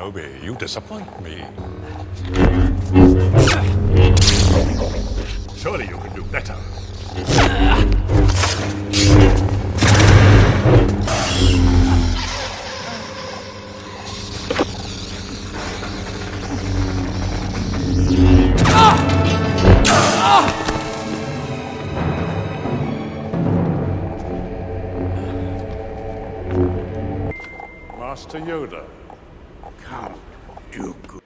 Kenobi, you disappoint me. Surely you can do better. Master Yoda. Count Dooku.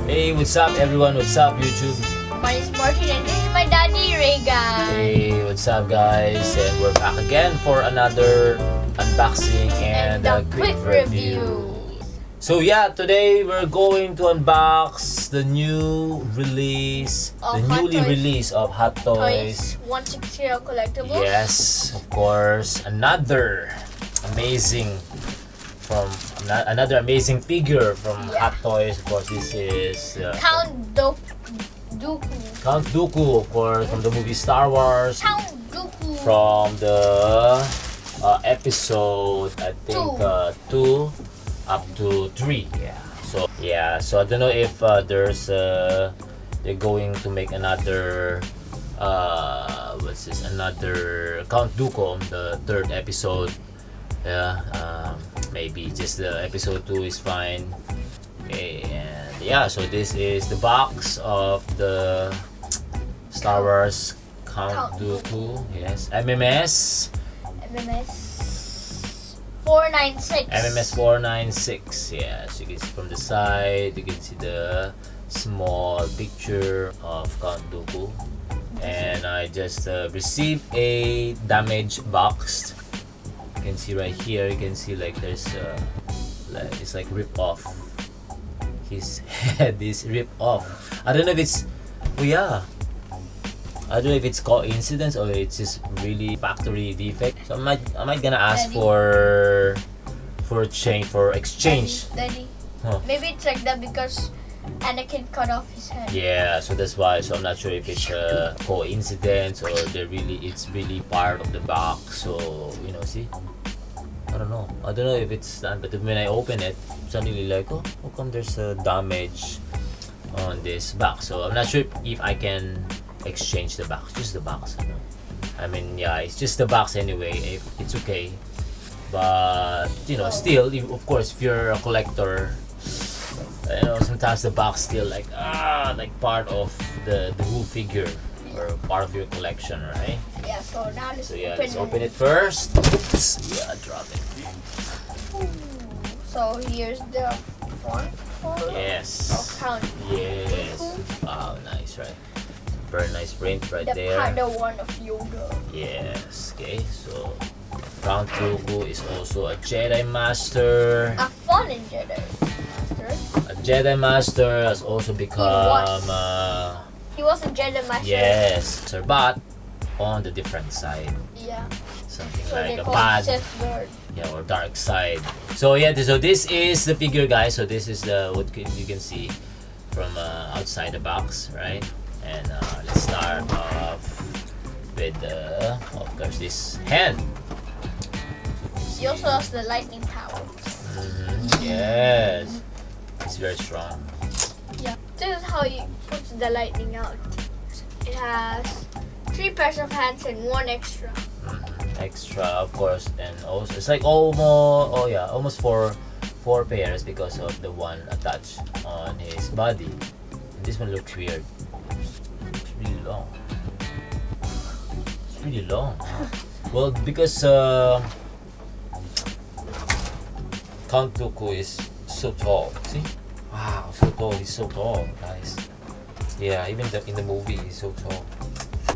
Hey, what's up everyone? What's up YouTube? My name is Martin and this is my daddy, Reagan. Hey, what's up guys? And we're back again for another unboxing and a quick review. So yeah, today we're going to unbox the new release, Of the Hot newly Toys. release of Hot Toys. 160 Collectibles. Yes, of course, another amazing another amazing figure from Yeah. Hot Toys. Of course, this is Count Dooku. Count Dooku, of course, from the movie Star Wars. Count Dooku. From the episode, I think 2 up to 3. So I don't know if there's they're going to make another another Count Dooku on the 3rd episode. Maybe just the episode 2 is fine. Okay, and yeah, so this is the box of the Star Wars Count Dooku. Yes, MMS 496. Yeah, so you can see from the side, you can see the small picture of Count Dooku. And I just received a damaged box. You can see right here, you can see like there's it's like rip off. His head is ripped off. I don't know if it's I don't know if it's coincidence or it's just really factory defect. So I might gonna ask Daddy. for exchange. Daddy. Huh. Maybe it's like that because Anakin cut off his head. Yeah, so that's why. So I'm not sure if it's a coincidence or it's really part of the box. So see, I don't know if it's that. But when I open it, suddenly like, oh, how come there's a damage on this box? So I'm not sure if I can exchange the box, just the box. I mean, yeah, it's just the box anyway. It's okay, but still, of course, if you're a collector, sometimes the box still like part of the whole figure or part of your collection, right? Yeah. So now Let's open it first. Oops, yeah, drop it. Ooh. So here's the front photo. Yes. Of Count Yes. Dooku. Wow, nice, right? Very nice print right The there. Padawan of Yoda. Yes. Okay, so Count Dooku is also a Jedi Master. A fallen Jedi Master. A Jedi Master has also become He was a Jedi Master. yes, sir, but on the different side, Yeah. something So like they a call bad, Sith Lord. or dark side. So so this is the figure, guys. So this is what you can see from outside the box, right? And let's start off with of course this hand. He also has the lightning power. Yes, it's very strong. Yeah. This is how he puts the lightning out. It has 3 pairs of hands and 1 extra. Extra, of course, and also it's like almost four pairs because of the one attached on his body. And this one looks weird. It's really long. It's really long. Well, because Count Dooku is so tall. See? Wow, so tall. He's so tall, guys. Yeah, even in the movie, he's so tall.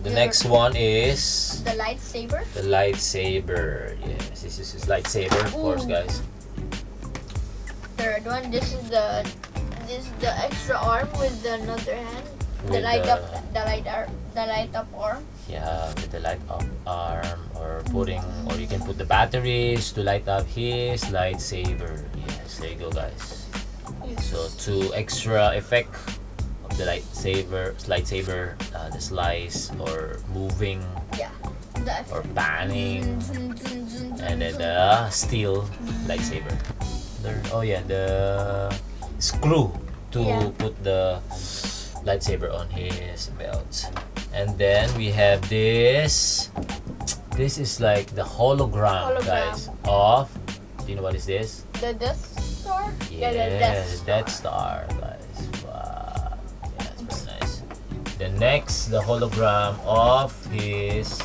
The next one is The lightsaber. the lightsaber. Yes, this is his lightsaber, of course, Ooh. guys. Third one. This is the extra arm with another hand. The With light the- up arm. Yeah, with the light up arm, or you can put the batteries to light up his lightsaber. Yes. nice. There you go, guys. Yes. So 2 extra effect of the lightsaber, the slice or moving Yeah. The or panning, and then the steel lightsaber. Oh yeah, the screw to Yeah. put the lightsaber on his belt. And then we have this. This is like the hologram, guys, of. Do you know what is this? The Death Star? Yeah, the the Death Star, guys. Wow. Yeah, it's very nice. The next, the hologram of his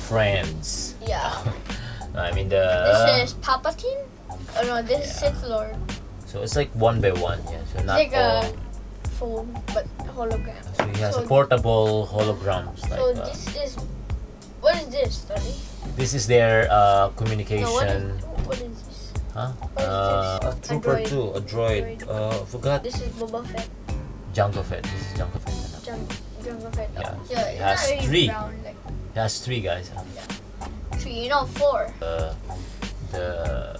friends. Yeah. I mean the. This is Palpatine? Oh no, this is Sith Lord. So it's like 1 by 1, yeah. So not Like all. a full, but hologram. So he has so- a portable holograms like. So this is. What is this, Daddy? This is their No, communication. what is this? Huh? What is A this? trooper droid. too, a droid. Forgot. This is Boba Fett. Jango Fett. This is Jango Fett. Jango Fett. Yeah, so Yeah, it it's has not really 3. brown, like It has 3 guys. 3, 4.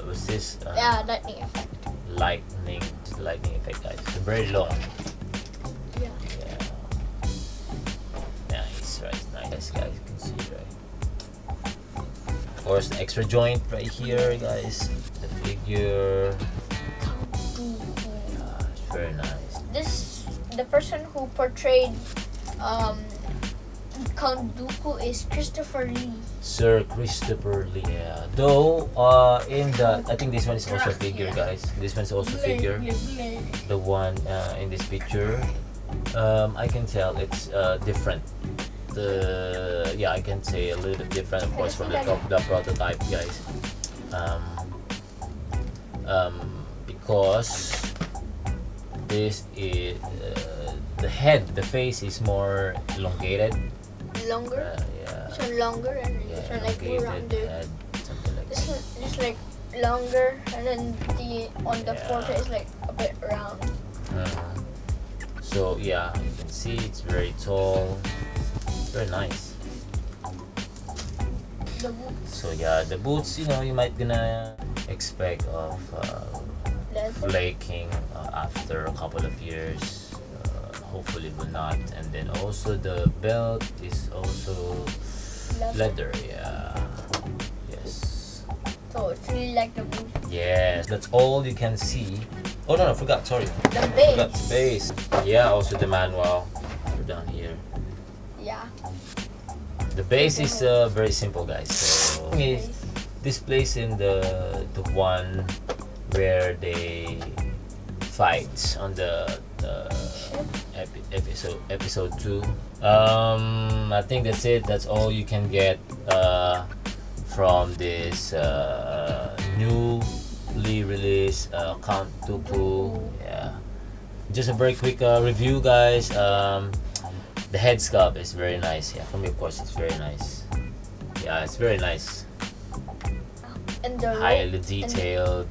What's this? Yeah, lightning effect. Lightning effect, guys. It's very long. Yeah. Yeah. Nice, right? Nice, guys. You can see, right? Of course, the extra joint right here, guys. The figure. Yeah, it's very nice. The person who portrayed Count Dooku is Christopher Lee. Sir Christopher Lee. Yeah. Though, in the, I think this one is also a figure, guys. This one's also a figure. The one in this picture, I can tell it's different. I can say a little bit different, of course, from the prototype, guys. Because this is the face is more elongated. Longer? Yeah. This one longer and this one like elongated rounder. head, something like This that. one is like longer and then on the Yeah. portrait is like a bit round. So yeah, you can see it's very tall, very nice. The boots. So yeah, the boots, you might gonna expect of Leather. flaking after a couple of years. Hopefully will not. And then also the belt is also leather. Yeah. Yes. So it's really like the boot. Yes. That's all you can see. Oh no, forgot. Sorry. The Forgot base. space. Yeah. Also the manual. Down here. Yeah. The base is very simple, guys. So this place in the one where they fight on the episode 2. I think that's it. That's all you can get from this newly released Count Dooku. Yeah, just a very quick review, guys. The head sculpt is very nice. Yeah, for me, of course, it's very nice. Yeah, it's very nice. And the Highly rope. detailed.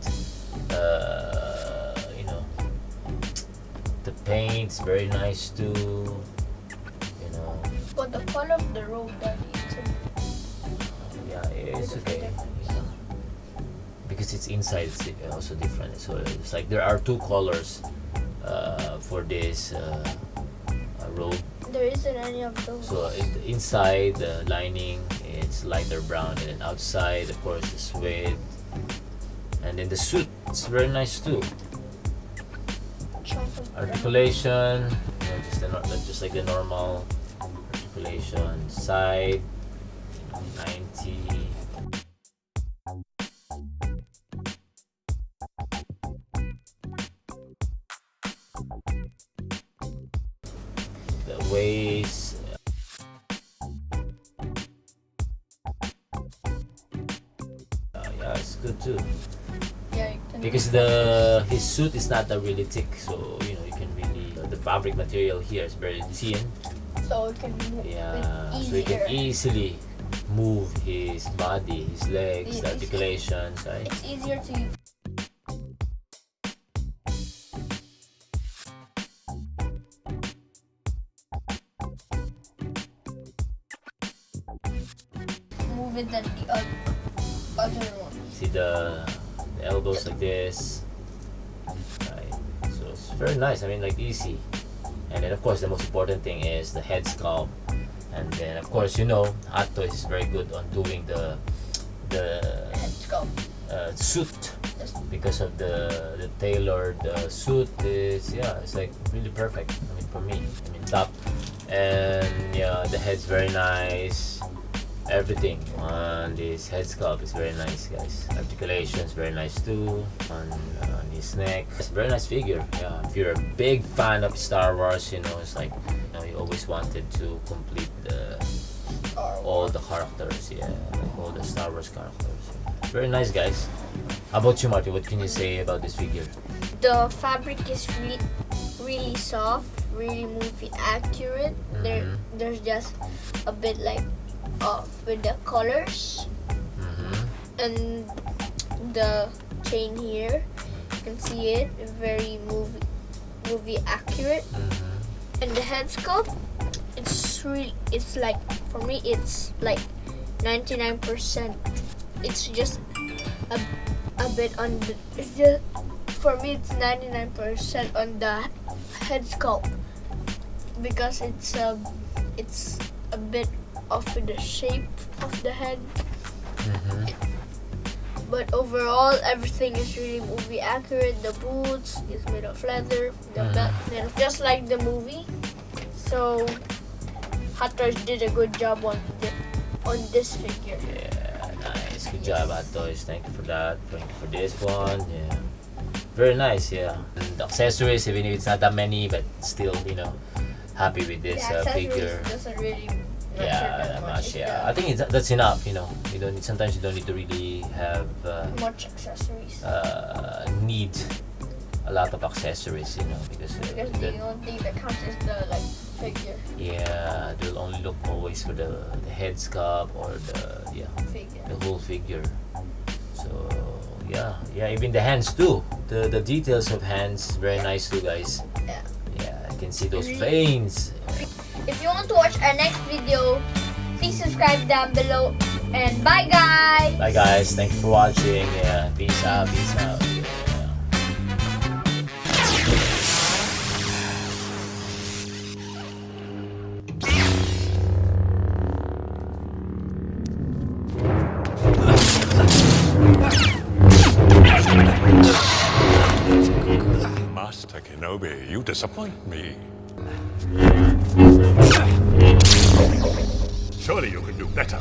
The paint's very nice too. But the color of the robe, Daddy, Yeah, it's okay. Yeah. Because it's inside, it's also different. So it's like there are 2 colors for this robe. there isn't any of those. So inside the lining, it's lighter brown, and then outside, of course, the suede. And then the suit, it's very nice too. Chunk of brown. Articulation, just like the normal articulation. Side, 90. The waist. Yeah, it's good too. Yeah, you can. Because his suit is not that really thick, so you can really the fabric material here is very thin. So it can move Yeah, it so you can easier. easily move his body, his legs, It the is- articulations, right? It's easier to move it than the other one. See the The elbows like this. Right. So it's very nice. I mean, like easy. And then of course the most important thing is the head sculpt. And then of course Hottoys is very good on doing the Head sculpt. Suit, because of the tailored suit is it's like really perfect. I mean for me, top, and the head's very nice. Everything on this head sculpt is very nice, guys. Articulation's very nice too on his neck. It's a very nice figure. Yeah, if you're a big fan of Star Wars, it's like you always wanted to complete all the characters. Yeah, like all the Star Wars characters. Very nice, guys. How about you, Marty? What can you say about this figure? The fabric is really soft, really movie accurate. There's just a bit like off with the colors, and the chain here, you can see it, very movie accurate. And the head sculpt, it's like, for me it's like 99%. It's just a bit on the, for me it's 99% on the head sculpt, because it's a bit off with the shape of the head. But overall, everything is really movie accurate. The boots is made of leather, the belt made of just like the movie. So Hottoys did a good job on this figure. Yeah, nice. Good job, Hottoys. Thank you for that. Thank you for this one. Yeah, very nice. Yeah, and the accessories, even if it's not that many, but still, happy with this figure. Doesn't really that much. Yeah, I think that's enough. You don't need. Sometimes you don't need to really have much accessories. Need a lot of accessories. Because the only thing that counts is the figure. Yeah, they'll only look always for the head sculpt or Figure. the whole figure. So yeah, even the hands too. The details of hands very nice too, guys. Yeah, I can see those veins. If you want to watch our next video, please subscribe down below. And bye, guys. Bye, guys. Thank you for watching. Yeah, peace out. Yeah. Master Kenobi, you disappoint me. Surely you can do better.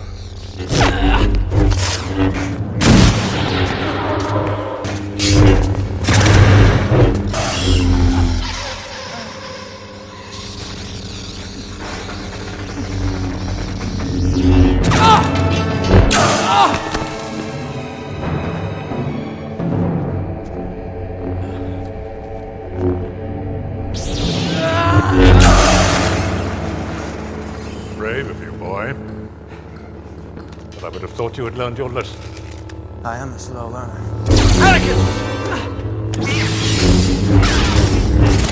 Brave of you, boy. But I would have thought you had learned your lesson. I am a slow learner. Anakin!